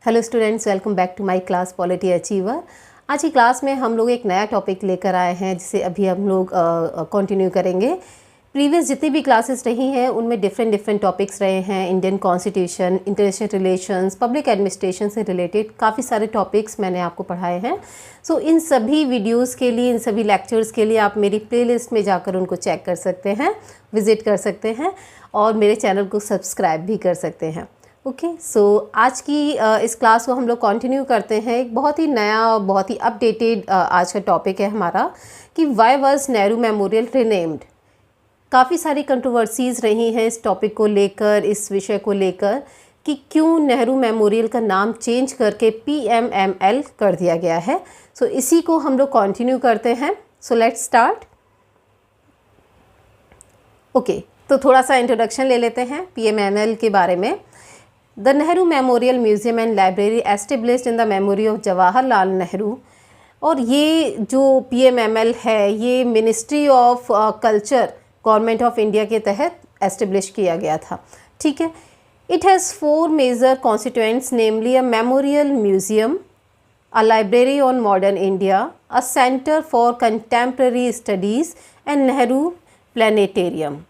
Hello students, welcome back to my class polity achiever. आज की class में हम लोग एक नया टॉपिक लेकर आए हैं जिसे अभी हम लोग कंटिन्यू करेंगे। प्रीवियस जितनी भी क्लासेस रही हैं उनमें डिफरेंट टॉपिक्स रहे हैं। Indian constitution, international relations, public administration से रिलेटेड काफ़ी सारे टॉपिक्स मैंने आपको पढ़ाए हैं। सो इन सभी वीडियोज़ के लिए, इन सभी लेक्चर्स के लिए आप मेरी प्लेलिस्ट में जाकर उनको चेक कर सकते हैं, विज़िट कर सकते हैं और मेरे चैनल को सब्सक्राइब भी कर सकते हैं। ओके, सो आज की इस क्लास को हम लोग कंटिन्यू करते हैं। एक बहुत ही नया, बहुत ही अपडेटेड आज का टॉपिक है हमारा कि why was Nehru memorial renamed. काफ़ी सारी कंट्रोवर्सीज़ रही हैं इस टॉपिक को लेकर, इस विषय को लेकर कि क्यों नेहरू मेमोरियल का नाम चेंज करके PMML कर दिया गया है। सो इसी को हम लोग कंटिन्यू करते हैं। So let's start. ओके, तो थोड़ा सा इंट्रोडक्शन ले लेते हैं PMML के बारे में। The Nehru memorial museum and library established in the memory of Jawaharlal Nehru. और ये जो PMML है ये ministry of culture government of India के तहत एस्टेब्लिश किया गया था। ठीक है। It has 4 major constituents, namely a memorial museum, a library on modern India, a centre for contemporary studies and Nehru planetarium.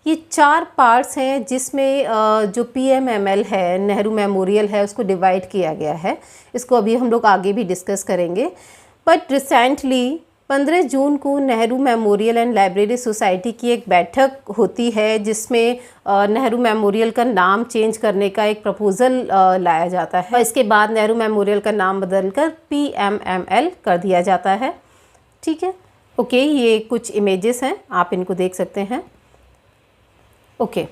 ये 4 पार्ट्स हैं जिसमें जो PMML है, नेहरू मेमोरियल है, उसको डिवाइड किया गया है। इसको अभी हम लोग आगे भी डिस्कस करेंगे। बट रिसेंटली 15 जून को Nehru memorial and library society की एक बैठक होती है जिसमें नेहरू मेमोरियल का नाम चेंज करने का एक प्रपोज़ल लाया जाता है। और इसके बाद नेहरू मेमोरियल का नाम बदलकर PMML कर दिया जाता है। ठीक है। ओके, ये कुछ इमेजेस हैं, आप इनको देख सकते हैं। ओके,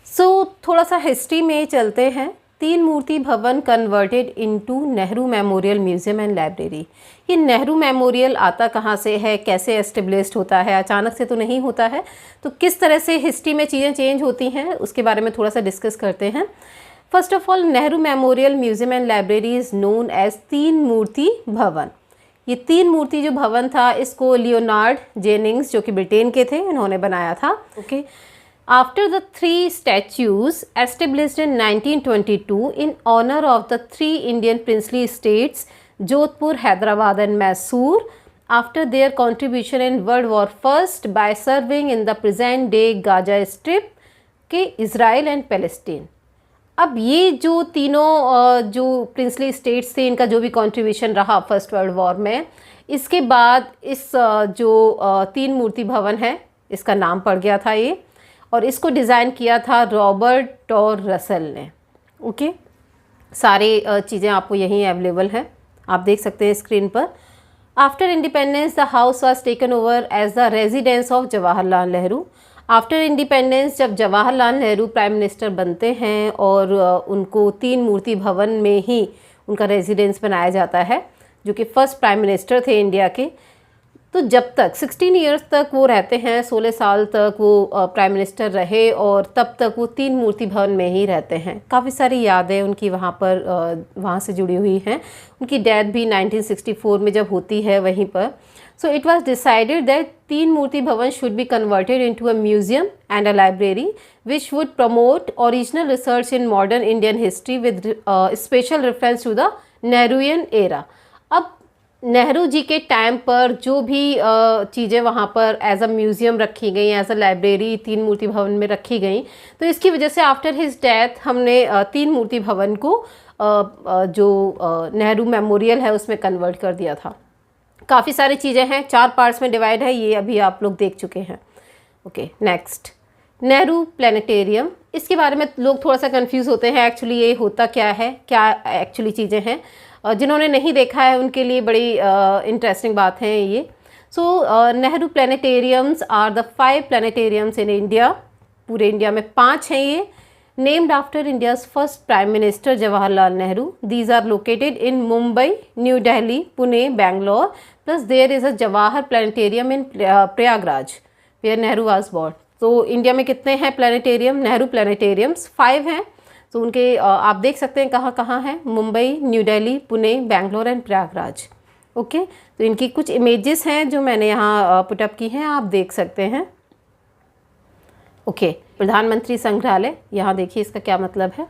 सो थोड़ा सा हिस्ट्री में चलते हैं। 3 मूर्ति भवन converted into Nehru memorial museum and library. ये नेहरू मेमोरियल आता कहाँ से है, कैसे एस्टेब्लिश्ड होता है? अचानक से तो नहीं होता है। तो किस तरह से हिस्ट्री में चीज़ें चेंज होती हैं उसके बारे में थोड़ा सा डिस्कस करते हैं। First of all, Nehru memorial museum and library is known as 3 Murti Bhavan. ये 3 मूर्ति जो भवन था इसको लियोनार्ड जेनिंग्स, जो कि ब्रिटेन के थे, इन्होंने बनाया था। Okay, after the 3 statues established in 1922 in honor of the 3 Indian princely states Jodhpur, Hyderabad and Mysore after their contribution in World War I by serving in the present day Gaza Strip के Israel and Palestine। अब ये जो तीनों जो princely states थे, इनका जो भी कंट्रीब्यूशन रहा फर्स्ट वर्ल्ड वॉर में, इसके बाद इस जो 3 मूर्ति भवन है इसका नाम पड़ गया था ये, और इसको डिज़ाइन किया था रॉबर्ट टॉर रसल ने। ओके, सारे चीज़ें आपको यहीं अवेलेबल हैं, आप देख सकते हैं स्क्रीन पर। After independence the house was taken over as the residence of Jawaharlal Nehru. After independence जब जवाहरलाल नेहरू प्राइम मिनिस्टर बनते हैं और उनको 3 मूर्ति भवन में ही उनका रेजिडेंस बनाया जाता है, जो कि फर्स्ट प्राइम मिनिस्टर थे इंडिया के। तो जब तक 16 ईयर्स तक वो रहते हैं, 16 साल तक वो प्राइम मिनिस्टर रहे और तब तक वो 3 मूर्ति भवन में ही रहते हैं। काफ़ी सारी यादें उनकी वहाँ पर वहाँ से जुड़ी हुई हैं। उनकी डेथ भी 1964 में जब होती है वहीं पर। So it was decided that 3 Murti Bhavan should be converted into a museum and a library which would promote original research in modern Indian history with special reference to the Nehruvian era. अब नेहरू जी के time पर जो भी चीज़ें वहाँ पर as a museum रखी गई, एज अ लाइब्रेरी 3 मूर्ति भवन में रखी गई, तो इसकी वजह से आफ्टर हिज डेथ हमने 3 मूर्ति भवन को जो नेहरू मेमोरियल है उसमें कन्वर्ट कर दिया था। काफ़ी सारी चीज़ें हैं, 4 पार्ट्स में डिवाइड है, ये अभी आप लोग देख चुके हैं। Okay, next, Nehru planetarium. इसके बारे में लोग थोड़ा सा कंफ्यूज होते हैं, एक्चुअली ये होता क्या है, क्या एक्चुअली चीज़ें हैं। जिन्होंने नहीं देखा है उनके लिए बड़ी इंटरेस्टिंग बात है ये। So Nehru planetariums are the 5 planetariums in India. पूरे इंडिया में 5 हैं ये, named after India's first prime minister Jawaharlal Nehru. These are located in Mumbai, New Delhi, Pune, Bangalore, plus there is a Jawahar planetarium in Prayagraj where Nehru was born. तो इंडिया में कितने हैं प्लानिटेरियम? नेहरू प्लानिटेरियम्स 5 हैं। तो उनके आप देख सकते हैं कहाँ कहाँ हैं, Mumbai, New Delhi, Pune, Bangalore and Prayagraj. Okay, तो इनकी कुछ इमेजेस हैं जो मैंने यहाँ पुटअप की हैं, आप देख सकते हैं। ओके, प्रधानमंत्री संग्रहालय, यहाँ देखिए इसका क्या मतलब है।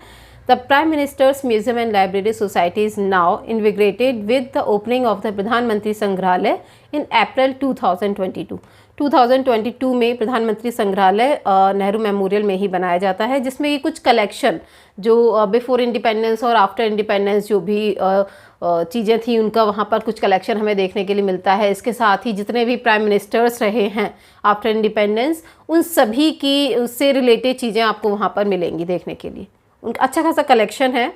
The the prime ministers museum and library society is now integrated with the opening of the Pradhanmantri Sangrahalaya इन अप्रैल 2022। 2022 में प्रधानमंत्री संग्रहालय नेहरू मेमोरियल में ही बनाया जाता है, जिसमें ये कुछ कलेक्शन जो बिफोर इंडिपेंडेंस और आफ्टर इंडिपेंडेंस जो भी चीज़ें थी उनका वहाँ पर कुछ कलेक्शन हमें देखने के लिए मिलता है। इसके साथ ही जितने भी प्राइम मिनिस्टर्स रहे हैं आफ्टर इंडिपेंडेंस, उन सभी की उससे रिलेटेड चीज़ें आपको वहाँ पर मिलेंगी देखने के लिए। उनका अच्छा खासा कलेक्शन है,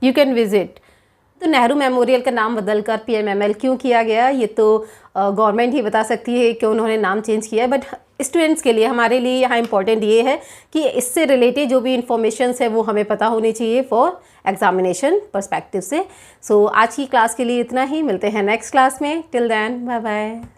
यू कैन विजिट। तो नेहरू मेमोरियल का नाम बदलकर PMML क्यों किया गया, ये तो गवर्नमेंट ही बता सकती है कि उन्होंने नाम चेंज किया है, बट स्टूडेंट्स के लिए हमारे लिए यहाँ इंपॉर्टेंट ये है कि इससे रिलेटेड जो भी इंफॉर्मेशंस है वो हमें पता होनी चाहिए फॉर एग्जामिनेशन पर्सपेक्टिव से। सो आज की क्लास के लिए इतना ही, मिलते हैं नेक्स्ट क्लास में। Till then bye bye.